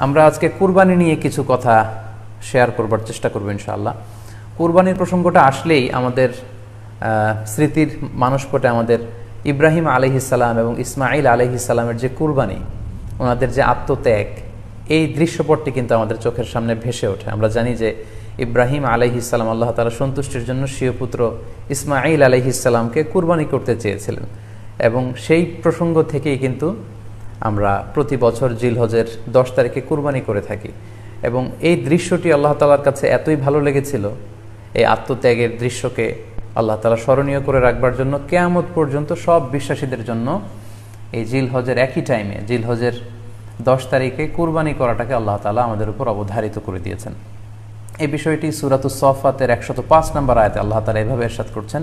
আমরা আজকে কুরবানি নিয়ে কিছু কথা শেয়ার করবার চেষ্টা করব ইনশাআল্লাহ। কুরবানির প্রসঙ্গটা আসলেই আমাদের স্মৃতির মানসপটে আমাদের ইব্রাহিম আলাইহিসসালাম এবং ইসমাইল আলাইহিসসালামের যে কুরবানি, ওনাদের যে আত্মত্যাগ, এই দৃশ্যপটটি কিন্তু আমাদের চোখের সামনে ভেসে ওঠে। আমরা জানি যে ইব্রাহিম আলাইহিসসালাম আল্লাহ তাআলা সন্তুষ্টির জন্য স্বীয় পুত্র ইসমাইল আলাইহিসসালামকে কুরবানি করতে চেয়েছিলেন, এবং সেই প্রসঙ্গ থেকেই কিন্তু আমরা প্রতি বছর জিলহজের 10 তারিখে কুরবানি করে থাকি। এবং এই দৃশ্যটি আল্লাহ তাআলার কাছে এতই ভালো লেগেছিল, এই আত্মত্যাগের দৃশ্যকে আল্লাহ তাআলা স্মরণীয় করে রাখবার জন্য কিয়ামত পর্যন্ত সব বিশ্বাসীদের জন্য এই জিলহজের একই টাইমে, জিলহজের 10 তারিখে কুরবানি করাটাকে আল্লাহ তাআলা আমাদের উপর অবধারিত করে দিয়েছেন। এই বিষয়টি সূরাতুস সাফফাতের 105 নম্বর আয়াতে আল্লাহ তাআলা এভাবে ইরশাদ করছেন,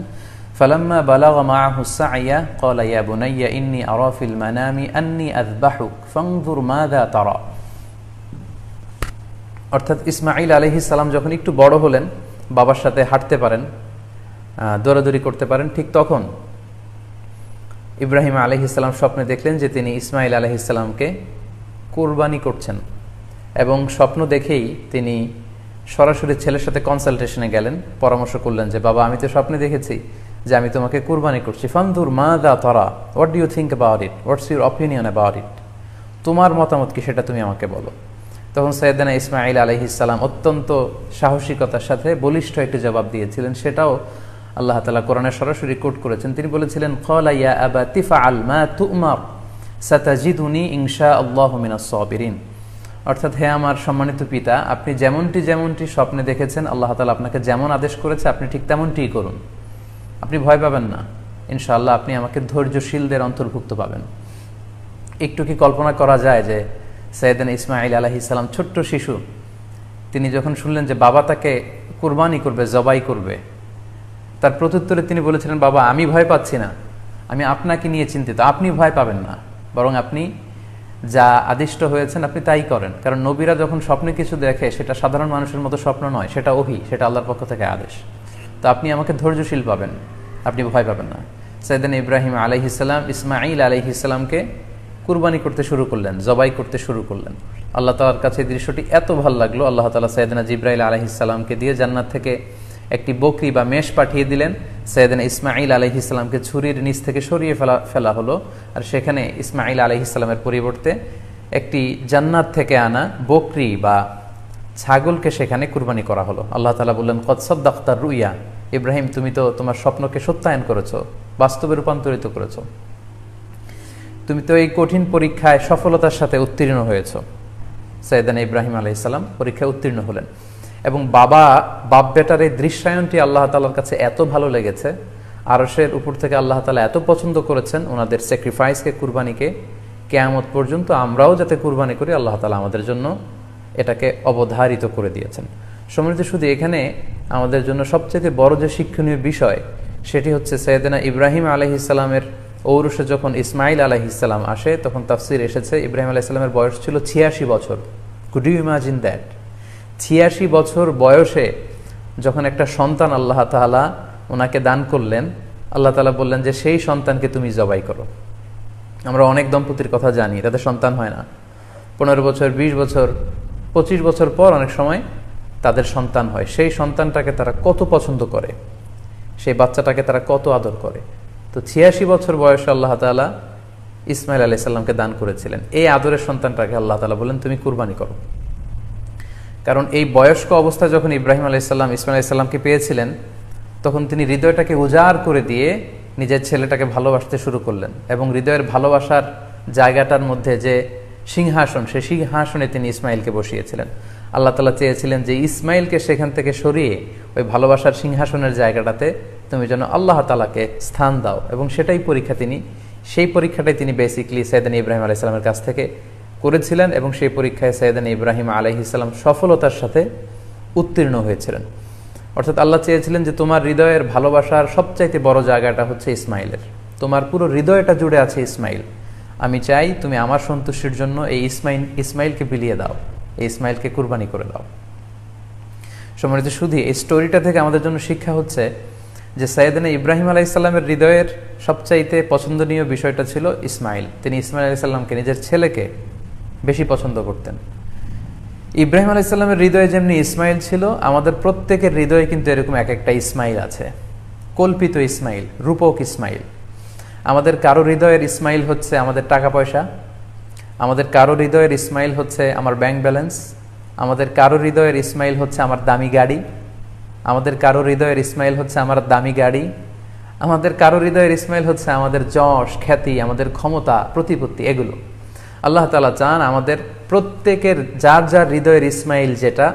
ফালাম্মা বালাগা মাআহু সা'য়া ক্বালা ইয়া বুনাইয়া ইন্নী আরা ফিল মানামি আন্নী আযবাহুক ফানজুর মাযা তারা। অর্থাৎ ইসমাঈল আলাইহিস সালাম যখন একটু বড় হলেন, বাবার সাথে হাঁটতে পারেন, দৌড়াদৌড়ি করতে পারেন, ঠিক তখন ইব্রাহিম আলাইহিস সালাম স্বপ্নে দেখলেন যে তিনি ইসমাঈল আলাইহিস সালামকে কুরবানি করছেন, এবং স্বপ্ন দেখেই তিনি সরাসরি ছেলের সাথে কনসালটেশনে গেলেন, পরামর্শ করলেন যে বাবা, আমি তো স্বপ্নে দেখেছি যে আমি তোমাকে কুরবানি করছি, ফানজুর মাযা তারা, what do you think about it, what's your opinion about it, তোমার মতামত কি সেটা তুমি আমাকে বলো। তখন সাইয়েদনা ইসমাঈল আলাইহিস সালাম অত্যন্ত সাহসিকতার সাথে বলিষ্ঠ একটি জবাব দিয়েছিলেন, সেটাও আল্লাহ তাআলা কোরআনে সরাসরি কোট করেছেন। তিনি বলেছিলেন, ক্বালা ইয়া আবাতি ফাআল মা তু'মার সাতাজিদুনি ইনশাআল্লাহু মিনাস সাবিরিন। অর্থাৎ, হে আমার সম্মানিত পিতা, আপনি যেমনটি স্বপ্নে দেখেছেন, আল্লাহ তাআলা আপনাকে যেমন আদেশ করেছে আপনি ঠিক তেমনটিই করুন, আপনি ভয় পাবেন না, ইনশাআল্লাহ আপনি আমাকে ধৈর্যশীলদের অন্তর্ভুক্ত পাবেন। একটু কি কল্পনা করা যায় যে সাইয়েদনা ইসমাঈল আলাইহিস সালাম ছোট্ট শিশু, তিনি যখন শুনলেন যে বাবা তাকে কুরবানি করবে, জবাই করবে, তার প্রত্যুত্তরে তিনি বলেছিলেন, বাবা, আমি ভয় পাচ্ছি না, আমি আপনাকে নিয়ে চিন্তিত, আপনি ভয় পাবেন না, বরং আপনি যা আদিষ্ট হয়েছেন আপনি তাই করেন। কারণ নবীরা যখন স্বপ্নে কিছু দেখে, সেটা সাধারণ মানুষের মতো স্বপ্ন নয়, সেটা ওহী, সেটা আল্লাহর পক্ষ থেকে আদেশ। তো আপনি আমাকে ধৈর্যশীল পাবেন, আপনি ভয় পাবেন না। সাইয়েদনা ইব্রাহিম আলাইহিস সালাম ইসমাঈল আলাইহিস সালামকে কুরবানি করতে শুরু করলেন, জবাই করতে শুরু করলেন। আল্লাহ তাআলার কাছে এই দৃশ্যটি এত ভালো লাগলো, আল্লাহ তাআলা সাইয়েদনা জিবরাইল আলাইহিস সালামকে দিয়ে জান্নাত থেকে একটি বকরি বা মেষ পাঠিয়ে দিলেন। সাইয়েদনা ইসমাঈল আলাইহিস সালামকে ছুরির নিচ থেকে সরিয়ে ফেলা হলো, আর সেখানে ইসমাঈল আলাইহিস সালামের পরিবর্তে একটি জান্নাত থেকে আনা বকরি বা ছাগলকে সেখানে কুরবানি করা হলো। আল্লাহ তাআলা বললেন, কদ সাদ্দাকতা রুইয়া, ইব্রাহিম, তুমি তো তোমার স্বপ্নকে সত্যায়ন করেছো, বাস্তবে রূপান্তরিত করেছো, তুমি তো এই কঠিন পরীক্ষায় সফলতার সাথে উত্তীর্ণ হয়েছ। সাইয়েদনা ইব্রাহিম আলাইহিস সালাম পরীক্ষায় উত্তীর্ণ হলেন, এবং বাপ বেটার এই দৃশ্যায়নটি আল্লাহ তাআলার কাছে এত ভালো লেগেছে, আরশের উপর থেকে আল্লাহ তাআলা এত পছন্দ করেছেন ওনাদের স্যাক্রিফাইসকে, কুরবানিকে, কিয়ামত পর্যন্ত আমরাও যাতে কুরবানি করি, আল্লাহ তাআলা আমাদের জন্য এটাকে অবধারিত করে দিয়েছেন। সম্মানিত শুধু এখানে আমাদের জন্য সবচেয়ে বড় যে শিক্ষণীয় বিষয়, সেটি হচ্ছে সাইয়েদনা ইব্রাহিম আলাইহিস সালামের ঔরসে যখন ইসমাঈল আলাইহিস সালাম আসে, তখন তাফসীর এসেছে ইব্রাহিম আলাইহিস সালামের বয়স ছিল 86 বছর। Could you imagine that? 86 বছর বয়সে যখন একটা সন্তান আল্লাহ তাআলা ওনাকে দান করলেন, আল্লাহ তাআলা বললেন যে সেই সন্তানকে তুমি জবাই করো। আমরা অনেক দম্পতির কথা জানি, তাদের সন্তান হয় না, 15 বছর, 20 বছর, 25 বছর পর অনেক সময় তাদের সন্তান হয়। সেই সন্তানটাকে তারা কত পছন্দ করে, সেই বাচ্চাটাকে তারা কত আদর করে। তো 86 বছর বয়সে আল্লাহ তাআলা ইসমাঈল আলাইহিস সালামকে দান করেছিলেন। এই আদরের সন্তানটাকে আল্লাহ তাআলা বললেন, তুমি কুরবানি করো। কারণ এই বয়স্ক অবস্থায় যখন ইব্রাহিম আলাইহিস সালাম ইসমাঈল আলাইহিস সালামকে পেয়েছিলেন, তখন তিনি হৃদয়টাকে উজাড় করে দিয়ে নিজের ছেলেটাকে ভালোবাসতে শুরু করলেন, এবং হৃদয়ের ভালোবাসার জায়গাটার মধ্যে যে সিংহাসন, সেই সিংহাসনে তিনি ইসমাঈলকে বসিয়েছিলেন। আল্লাহ তাআলা চেয়েছিলেন যে ইসমাঈলকে সেখান থেকে সরিয়ে ওই ভালোবাসার সিংহাসনের জায়গাটাতে তুমি যেন আল্লাহ তাআলাকে স্থান দাও, এবং সেই পরীক্ষাটাই তিনি বেসিক্যালি সাইয়েদনা ইব্রাহিম আলাইহিস সালামের কাছ থেকে করেছিলেন, এবং সেই পরীক্ষায় সাইয়েদনা ইব্রাহিম আলাইহিস সালাম সফলতার সাথে উত্তীর্ণ হয়েছিলেন। অর্থাৎ আল্লাহ চেয়েছিলেন যে তোমার হৃদয়ের ভালোবাসার সবচাইতে বড় জায়গাটা হচ্ছে ইসমাঈলের, তোমার পুরো হৃদয়টা জুড়ে আছে ইসমাঈল, আমি চাই তুমি আমার সন্তুষ্টির জন্য এই ইসমাঈলকে বিলিয়ে দাও, এই ইসমাঈলকে কুরবানি করে দাও। সম্মানিত শুধু এই স্টোরিটা থেকে আমাদের জন্য শিক্ষা হচ্ছে যে সাইয়েদনা ইব্রাহিম আলাইহিস সালামের হৃদয়ের সবচাইতে পছন্দনীয় বিষয়টা ছিল ইসমাঈল। তিনি ইসমাঈল আলাইহিস সালামকে, নিজের ছেলেকে বেশি পছন্দ করতেন। ইব্রাহিম আলাইহিস সালামের হৃদয়ে যেমনি ইসমাইল ছিল, আমাদের প্রত্যেকের হৃদয়ে কিন্তু এরকম এক একটা ইসমাইল আছে, কল্পিত ইসমাইল, রূপক ইসমাইল। আমাদের কারো হৃদয়ের ইসমাইল হচ্ছে আমাদের টাকা পয়সা, আমাদের কারো হৃদয়ের ইসমাইল হচ্ছে আমার ব্যাংক ব্যালেন্স, আমাদের কারো হৃদয়ের ইসমাইল হচ্ছে আমার দামি গাড়ি, আমাদের কারো হৃদয়ের ইসমাইল হচ্ছে আমার দামি গাড়ি, আমাদের কারো হৃদয়ের ইসমাইল হচ্ছে আমাদের যশ, খ্যাতি, আমাদের ক্ষমতা, প্রতিপত্তি, এগুলো। আল্লাহ তাআলা চান আমাদের প্রত্যেকের যার যার হৃদয়ের ইসমাইল যেটা,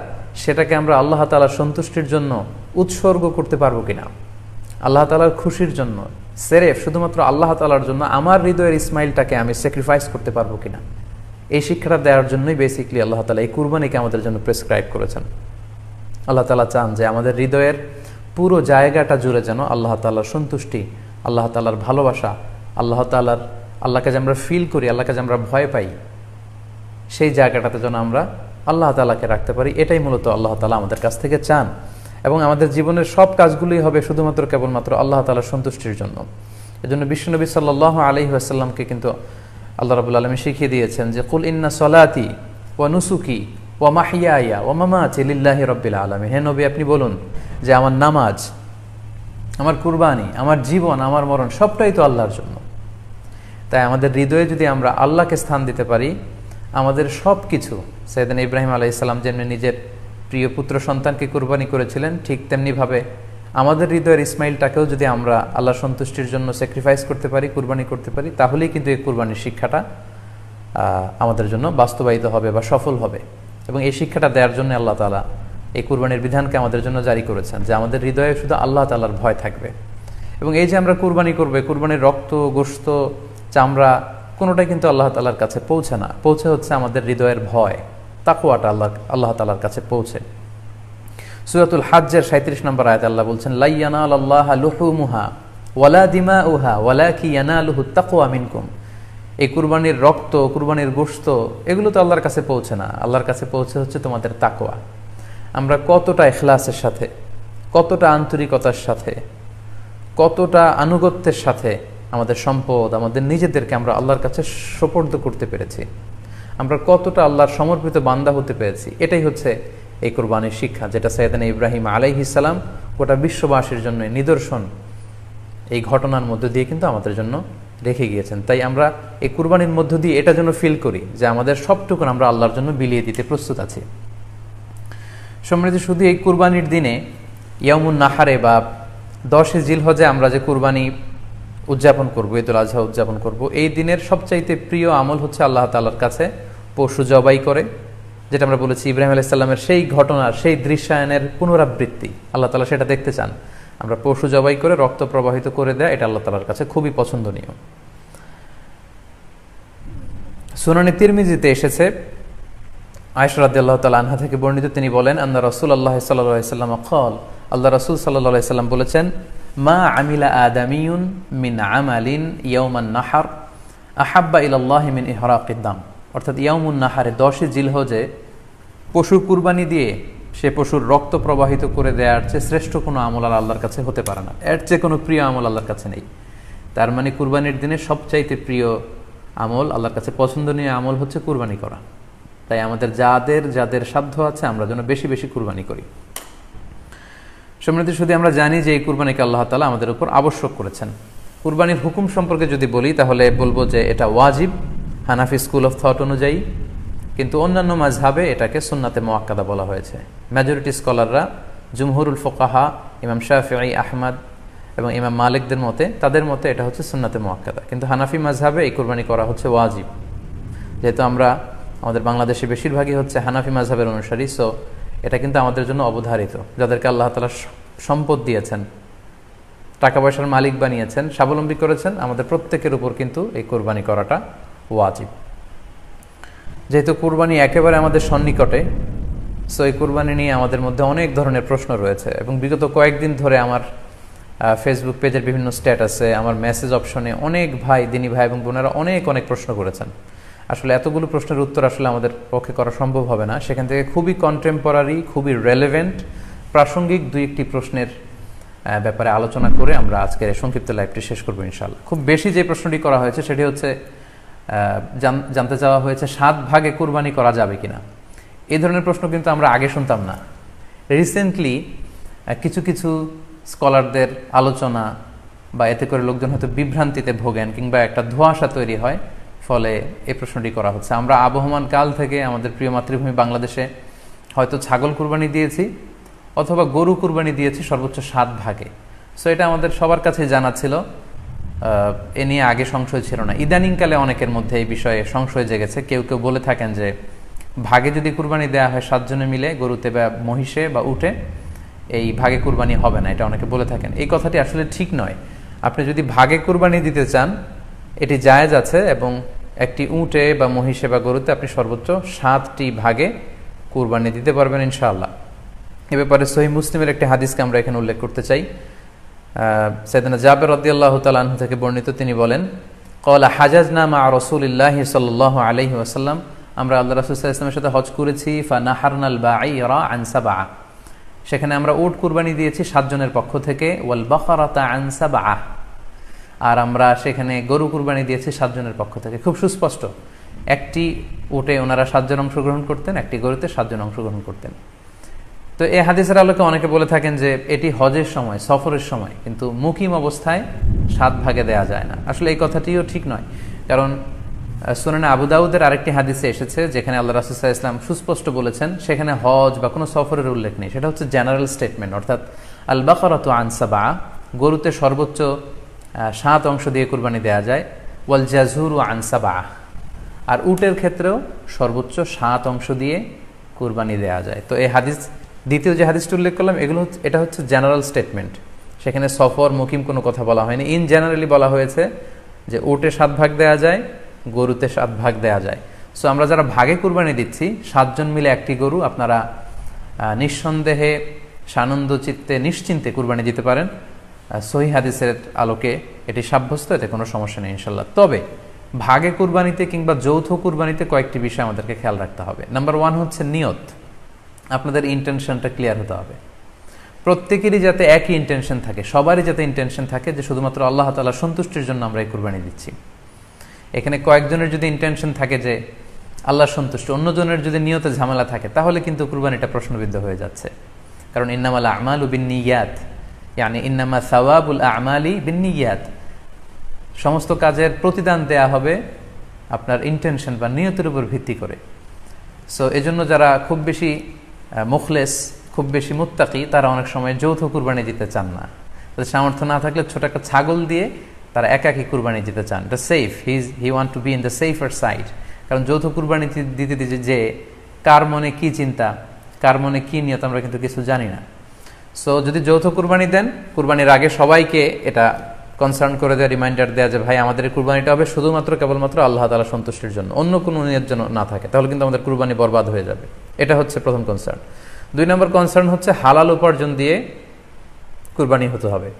সেটাকে আমরা আল্লাহ তাআলার সন্তুষ্টির জন্য উৎসর্গ করতে পারবো কিনা, আল্লাহ তাআলার খুশির জন্য, সেরেফ শুধুমাত্র আল্লাহ তাআলার জন্য আমার হৃদয়ের ইসমাইলটাকে আমি স্যাক্রিফাইস করতে পারবো কিনা। এই শিক্ষাটা দেওয়ার জন্যই বেসিক্যালি আল্লাহ তাআলা এই কুরবানিকে আমাদের জন্য প্রেসক্রাইব করেছেন। আল্লাহ তাআলা চান যে আমাদের হৃদয়ের পুরো জায়গাটা জুড়ে যেন আল্লাহ তাআলার সন্তুষ্টি, আল্লাহ তাআলার ভালোবাসা, আল্লাহকে যে আমরা ফিল করি, আল্লাহকে যে আমরা ভয় পাই, সেই জায়গাটাতে যেন আমরা আল্লাহ তাআলাকে রাখতে পারি। এটাই মূলত আল্লাহ তাআলা আমাদের কাছ থেকে চান। এবং আমাদের জীবনের সব কাজগুলোই হবে শুধুমাত্র কেবলমাত্র আল্লাহ তাআলার সন্তুষ্টির জন্য। এজন্য বিশ্বনবী সাল্লাল্লাহু আলাইহি ওয়াসাল্লামকে কিন্তু আল্লাহ রাব্বুল আলামিন শিখিয়ে দিয়েছেন যে কুল ইন্না সলাতি ওয়া নুসুকি ওয়া মাহইয়ায়া ওয়া মামাতি লিল্লাহি রাব্বিল আলামিন। হে নবী, আপনি বলুন যে আমার নামাজ, আমার কুরবানি, আমার জীবন, আমার মরণ সবটাই তো আল্লাহর জন্য। তাই আমাদের হৃদয়ে যদি আমরা আল্লাহকে স্থান দিতে পারি, আমাদের সব কিছু, সাইয়েদনা ইব্রাহিম আলাইহিস সালাম যেমনি নিজের প্রিয় পুত্র সন্তানকে কুরবানি করেছিলেন, ঠিক তেমনিভাবে আমাদের হৃদয়ের ইসমাইলটাকেও যদি আমরা আল্লাহ সন্তুষ্টির জন্য স্যাক্রিফাইস করতে পারি, কুরবানি করতে পারি, তাহলেই কিন্তু এই কুরবানির শিক্ষাটা আমাদের জন্য বাস্তবায়িত হবে বা সফল হবে। এবং এই শিক্ষাটা দেওয়ার জন্য আল্লাহ তাআলা এই কুরবানির বিধানকে আমাদের জন্য জারি করেছেন, যে আমাদের হৃদয়ে শুধু আল্লাহ তাআলার ভয় থাকবে। এবং এই যে আমরা কুরবানি করবে, কুরবানির রক্ত, গোশত, চামড়া কোনোটাই কিন্তু আল্লাহ তাআলার কাছে পৌঁছে না, পৌঁছে হচ্ছে আমাদের হৃদয়ের ভয়, তাকওয়াটা আল্লাহ তাআলার কাছে পৌঁছে। সূরাতুল হাজ্জের 37 নম্বর আয়াতে আল্লাহ বলছেন, লা ইয়ানালাল্লাহা লুহুমুহা ওয়ালা দিমাউহা ওয়ালাকি ইয়ানালুহুত তাকওয়া মিনকুম। এই কুরবানির রক্ত, কুরবানির গোশত, এগুলো তো আল্লাহর কাছে পৌঁছে না, আল্লাহর কাছে পৌঁছে হচ্ছে তোমাদের তাকওয়া। আমরা কতটা ইখলাসের সাথে, কতটা আন্তরিকতার সাথে, কতটা আনুগত্যের সাথে আমাদের সম্পদ, আমাদের নিজেদেরকে আমরা আল্লাহর কাছে সোপর্দ করতে পেরেছি, আমরা কতটা আল্লাহর সমর্পিত বান্দা হতে পেরেছি, এটাই হচ্ছে এই কুরবানির শিক্ষা, যেটা সাইয়েদনা ইব্রাহিম আলাইহিস সালাম গোটা বিশ্ববাসীর জন্য নিদর্শন এই ঘটনার মধ্য দিয়ে কিন্তু আমাদের জন্য রেখে গিয়েছেন। তাই আমরা এই কুরবানির মধ্য দিয়ে এটা যেন ফিল করি যে আমাদের সবটুকুন আমরা আল্লাহর জন্য বিলিয়ে দিতে প্রস্তুত আছি। সম্মানিত, শুধু এই কুরবানির দিনে ইয়াউমুন নাহারে বা 10 জিলহজে আমরা যে কুরবানি উদযাপন করবো, ঈদুল আজহা উদযাপন করব, এই দিনের সবচাইতে প্রিয় আমল হচ্ছে আল্লাহ তাআলার কাছে পশু জবাই করে, যেটা আমরা বলেছি ইব্রাহিম আলাইহিস সালামের সেই ঘটনার, সেই দৃশ্যায়নের পুনরাবৃত্তি আল্লাহ তাআলা সেটা দেখতে চান। আমরা পশু জবাই করে রক্ত প্রবাহিত করে দেয়, এটা আল্লাহ তাআলার কাছে খুবই পছন্দনীয়। সুনানে তিরমিজিতে এসেছে, আয়েশা রাদিয়াল্লাহু তাআলা আনহা থেকে বর্ণিত, তিনি বলেন, আন্না রাসূলুল্লাহ সাল্লাল্লাহু আলাইহি ওয়াসাল্লাম ক্বাল, আল্লাহ রাসূল সাল্লাল্লাহু আলাইহি ওয়াসাল্লাম বলেছেন, মা আমিলা আদামিয়ুন মিন আমালিন ইয়াউমান নাহার আহাব্বা ইলাল্লাহি মিন ইহরাকিদ দাম। অর্থাৎ ইয়াউমুন নাহারে 10 জিলহজে পশু কুরবানি দিয়ে সে পশুর রক্ত প্রবাহিত করে দেওয়ার চেয়ে শ্রেষ্ঠ কোনো আমল আর আল্লাহর কাছে হতে পারে না, এর চেয়ে কোনো প্রিয় আমল আল্লাহর কাছে নেই। তার মানে কুরবানির দিনে সবচাইতে প্রিয় আমল, আল্লাহর কাছে পছন্দনীয় আমল হচ্ছে কুরবানি করা। তাই আমাদের যাদের সাধ্য আছে আমরা যেন বেশি বেশি কুরবানি করি। সম্মানিত, শুধু আমরা জানি যে এই কুরবানিকে আল্লাহ তাআলা আমাদের উপর আবশ্যক করেছেন। কুরবানির হুকুম সম্পর্কে যদি বলি তাহলে বলবো যে এটা ওয়াজিব হানাফি স্কুল অফ থট অনুযায়ী, কিন্তু অন্যান্য মাযহাবে এটাকে সুন্নাতে মুআক্কাদা বলা হয়েছে। মেজরিটি স্কলাররা, জুমহুরুল ফুকাহা, ইমাম শাফিঈ, আহমদ এবং ইমাম মালিকদের মতে, তাদের মতে এটা হচ্ছে সুন্নাতে মুআক্কাদা। কিন্তু হানাফি মাযহাবে এই কুরবানি করা হচ্ছে ওয়াজিব। যেহেতু আমরা আমাদের বাংলাদেশে বেশিরভাগই হচ্ছে হানাফি মাযহাবের অনুসারী, সো এটা কিন্তু আমাদের জন্য অবধারিত। যাদেরকে আল্লাহ তাআলা সম্পদ দিয়েছেন, টাকা পয়সার মালিক বানিয়েছেন, স্বাবলম্বী করেছেন, আমাদের প্রত্যেকের উপর কিন্তু এই কুরবানি করাটা ওয়াজিব। যেহেতু কুরবানি একেবারে আমাদের সন্নিকটে, সো এই কুরবানি নিয়ে আমাদের মধ্যে অনেক ধরনের প্রশ্ন রয়েছে। এবং বিগত কয়েকদিন ধরে আমার ফেসবুক পেজের বিভিন্ন স্ট্যাটাসে, আমার মেসেজ অপশনে অনেক ভাই, দিনী ভাই এবং বোনেরা অনেক প্রশ্ন করেছেন। আসলে এতগুলো প্রশ্নের উত্তর আসলে আমাদের পক্ষে করা সম্ভব হবে না। সেখান থেকে খুবই কন্টেম্পোরারি, খুবই রেলেভেন্ট, প্রাসঙ্গিক 2-1টি প্রশ্নের ব্যাপারে আলোচনা করে আমরা আজকের সংক্ষিপ্ত লাইভটি শেষ করবো ইনশাআল্লাহ। খুব বেশি যে প্রশ্নটি করা হয়েছে সেটি হচ্ছে জানতে চাওয়া হয়েছে 7 ভাগে কুরবানি করা যাবে কিনা। এই ধরনের প্রশ্ন কিন্তু আমরা আগে শুনতাম না। রিসেন্টলি কিছু কিছু স্কলারদের আলোচনা বা এতে করে লোকজন হয়তো বিভ্রান্তিতে ভোগেন কিংবা একটা ধোঁয়াশা তৈরি হয়, ফলে এই প্রশ্নটি করা হচ্ছে। আমরা আবহমান কাল থেকে আমাদের প্রিয় মাতৃভূমি বাংলাদেশে হয়তো ছাগল কুরবানি দিয়েছি অথবা গরু কুরবানি দিয়েছি সর্বোচ্চ 7 ভাগে। সো এটা আমাদের সবার কাছে জানা ছিল, এ নিয়ে আগে সংশয় ছিল না। ইদানিংকালে অনেকের মধ্যে এই বিষয়ে সংশয় জেগেছে। কেউ কেউ বলে থাকেন যে ভাগে যদি কুরবানি দেওয়া হয় 7 জনে মিলে, গরুতে বা মহিষে বা উটে, এই ভাগে কুরবানি হবে না, এটা অনেকে বলে থাকেন। এই কথাটি আসলে ঠিক নয়। আপনি যদি ভাগে কুরবানি দিতে চান এটি জায়েজ আছে, এবং একটি উটে বা মহিষে বা গরুতে আপনি সর্বোচ্চ 7টি ভাগে কুরবানি দিতে পারবেন ইনশাআল্লাহ। এ ব্যাপারে সহিহ মুসলিমের একটি হাদিসকে আমরা এখানে উল্লেখ করতে চাই। সাইয়েদনা জাবের রাদিয়াল্লাহু তাআলা আনহু থেকে বর্ণিত, তিনি বলেন, ক্বালা হাজাজনা মা রাসূলিল্লাহি সাল্লাল্লাহু আলাইহি ওয়াসাল্লাম, আমরা আল্লাহ রাসূল সাল্লাল্লাহু আলাইহি ওয়াসাল্লামের সাথে হজ করেছি। ফানাহারনাল বাঈরা আন সাবআ, সেখানে আমরা উট কুরবানি দিয়েছি 7 জনের পক্ষ থেকে। ওয়াল বাকারাতা আন সাবআ, আর আমরা সেখানে গরু কুরবানি দিয়েছি 7 জনের পক্ষ থেকে। খুব সুস্পষ্ট, একটি উটে ওনারা 7 জন অংশগ্রহণ করতেন, একটি গরুতে 7 জন অংশগ্রহণ করতেন। তো এই হাদিসের আলোকে অনেকে বলে থাকেন যে এটি হজের সময়, সফরের সময়, কিন্তু মুকিম অবস্থায় 7 ভাগে দেয়া যায় না। আসলে এই কথাটিও ঠিক নয়, কারণ সুনানে আবু দাউদের আরেকটি হাদিসে এসেছে যেখানে আল্লাহ রাসূল সাল্লাল্লাহু আলাইহি ওয়াসাল্লাম সুস্পষ্ট বলেছেন, সেখানে হজ বা কোনো সফরের উল্লেখ নেই। সেটা হচ্ছে জেনারেল স্টেটমেন্ট, অর্থাৎ আল বাকারাতু আন সাবআ, গরুতে সর্বোচ্চ 7 অংশ দিয়ে কুরবানি দেয়া যায়। ওয়াল জাযুরু আন সাবআ, আর উটের ক্ষেত্রেও সর্বোচ্চ 7 অংশ দিয়ে কুরবানি দেয়া যায়। তো এই হাদিস, দ্বিতীয় যে হাদিসটি উল্লেখ করলাম, এটা হচ্ছে জেনারেল স্টেটমেন্ট। সেখানে সফর মুকিম কোনো কথা বলা হয়নি। ইন জেনারেলি বলা হয়েছে যে উটে 7 ভাগ দেয়া যায়, গরুতে 7 ভাগ দেয়া যায়। সো আমরা যারা ভাগে কুরবানি দিচ্ছি 7 জন মিলে একটি গরু, আপনারা নিঃসন্দেহে সানন্দ চিত্তে নিশ্চিন্তে কুরবানি দিতে পারেন। সহিহ হাদিসের আলোকে এটি সাব্যস্ত, এতে কোনো সমস্যা নেই ইনশাল্লাহ। তবে ভাগে কুরবানিতে কিংবা যৌথ কুরবানিতে কয়েকটি বিষয় আমাদেরকে খেয়াল রাখতে হবে। নাম্বার 1 হচ্ছে নিয়ত। আপনাদের ইন্টেনশনটা ক্লিয়ার হতে হবে। প্রত্যেকেরই যাতে একই ইন্টেনশন থাকে, সবারই যাতে ইন্টেনশন থাকে যে শুধুমাত্র আল্লাহ তাআলার সন্তুষ্টির জন্য আমরা এই কুরবানি দিচ্ছি। এখানে কয়েকজনের যদি ইন্টেনশন থাকে যে আল্লাহর সন্তুষ্টি, অন্যজনের যদি নিয়তে ঝামেলা থাকে, তাহলে কিন্তু কুরবানিটা প্রশ্নবিদ্ধ হয়ে যাচ্ছে। কারণ ইন্নামাল আমালু বিন্নিয়াত, ইয়ানি ইন্নামা সাওয়াবুল আমালি বিন্নিয়াত, সমস্ত কাজের প্রতিদান দেয়া হবে আপনার ইন্টেনশন বা নিয়তের উপর ভিত্তি করে। সো এজন্য যারা খুব বেশি মুখলেস, খুব বেশি মুত্তাকি, তারা অনেক সময় যৌথ কুরবানি দিতে চান না। তাদের সামর্থ্য না থাকলে ছোট একটা ছাগল দিয়ে তারা একাকী কুরবানি দিতে চান। এটা safe, he want to be in the safer side. কারণ যৌথ কুরবানি দিতে দিতে যে কার মনে কি চিন্তা, কার মনে কি নিয়ত, আমরা কিন্তু কিছু জানি না। সো যদি যৌথ কুরবানি দেন, কুরবানির আগে সবাইকে এটা কনসার্ন করে দেওয়া, রিমাইন্ডার দেওয়া যে ভাই আমাদের কুরবানিটা হবে শুধুমাত্র কেবলমাত্র আল্লাহ তাআলা সন্তুষ্টির জন্য, অন্য কোনো নিয়ত যেন না থাকে, তাহলে কিন্তু আমাদের কুরবানি বরবাদ হয়ে যাবে। এটা হচ্ছে প্রথম কনসার্ন। 2 নম্বর কনসার্ন হচ্ছে হালাল উপার্জন দিয়ে কুরবানি হতে হবে।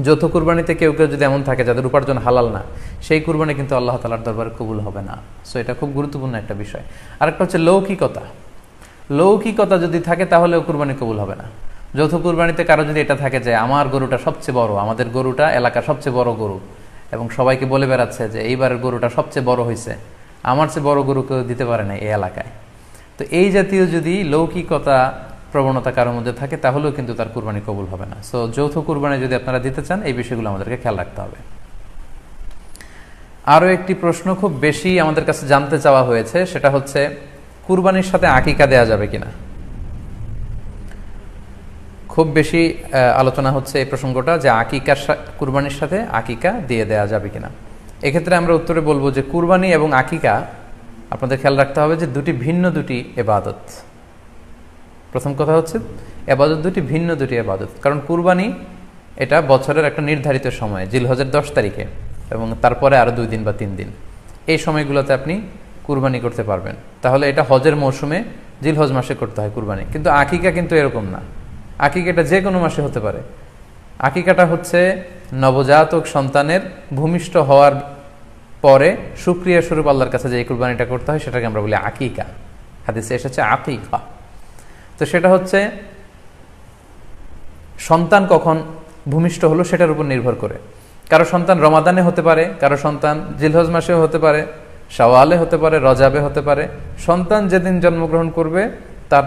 যৌথ কুরবানিতে কেউ কেউ যদি এমন থাকে যাদের উপার্জন হালাল না, সেই কুরবানি কিন্তু আল্লাহ তাআলার দরবারে কবুল হবে না। সো এটা খুব গুরুত্বপূর্ণ একটা বিষয়। আরেকটা হচ্ছে লৌকিকতা। লৌকিকতা যদি থাকে তাহলেও কুরবানি কবুল হবে না। যৌথ কুরবানিতে কারো যদি এটা থাকে যে আমার গরুটা সবচেয়ে বড়, আমাদের গরুটা এলাকার সবচেয়ে বড় গরু, এবং সবাইকে বলে বেড়াচ্ছে যে এইবারের গরুটা সবচেয়ে বড় হয়েছে, আমার চেয়ে বড় গরু কেউ দিতে পারে না এই এলাকায়। তো এই জাতীয় যদি লৌকিকতা প্রবণতা কারোর মধ্যে থাকে, তাহলেও কিন্তু তার কুরবানি কবুল হবে না। সো যৌথ কুরবানি যদি আপনারা দিতে চান, এই বিষয়গুলো আমাদেরকে খেয়াল রাখতে হবে। আরও একটি প্রশ্ন খুব বেশি আমাদের কাছে জানতে চাওয়া হয়েছে, সেটা হচ্ছে কুরবানির সাথে আকিকা দেয়া যাবে কিনা। খুব বেশি আলোচনা হচ্ছে এই প্রসঙ্গটা যে আকিকার কুরবানির সাথে আকিকা দিয়ে দেয়া যাবে কিনা। এক্ষেত্রে আমরা উত্তরে বলবো যে কুরবানি এবং আকিকা আপনাদের খেয়াল রাখতে হবে যে ভিন্ন দুটি ইবাদত। প্রথম কথা হচ্ছে ইবাদত ভিন্ন দুটি ইবাদত। কারণ কুরবানি এটা বছরের একটা নির্ধারিত সময়, জিলহজের 10 তারিখে, এবং তারপরে আরো 2 দিন বা 3 দিন, এই সময়গুলোতে আপনি কুরবানি করতে পারবেন। তাহলে এটা হজের মৌসুমে জিলহজ মাসে করতে হয় কুরবানি। কিন্তু আকিকা কিন্তু এরকম না। আকিকাটা যে কোনো মাসে হতে পারে। আকিকাটা হচ্ছে নবজাতক সন্তানের ভূমিষ্ঠ হওয়ার পরে শুকরিয়া স্বরূপ আল্লাহর কাছে যে কুরবানিটা করতে হয়, সেটাকে আমরা বলি আকিকা। হাদিসে এসেছে আকিকা। তো সেটা হচ্ছে সন্তান কখন ভূমিষ্ঠ হলো সেটার উপর নির্ভর করে। কারো সন্তান রমাদানে হতে পারে, কারো সন্তান জিলহজ মাসেও হতে পারে, শাওয়ালে হতে পারে, রজাবে হতে পারে। সন্তান যেদিন জন্মগ্রহণ করবে তার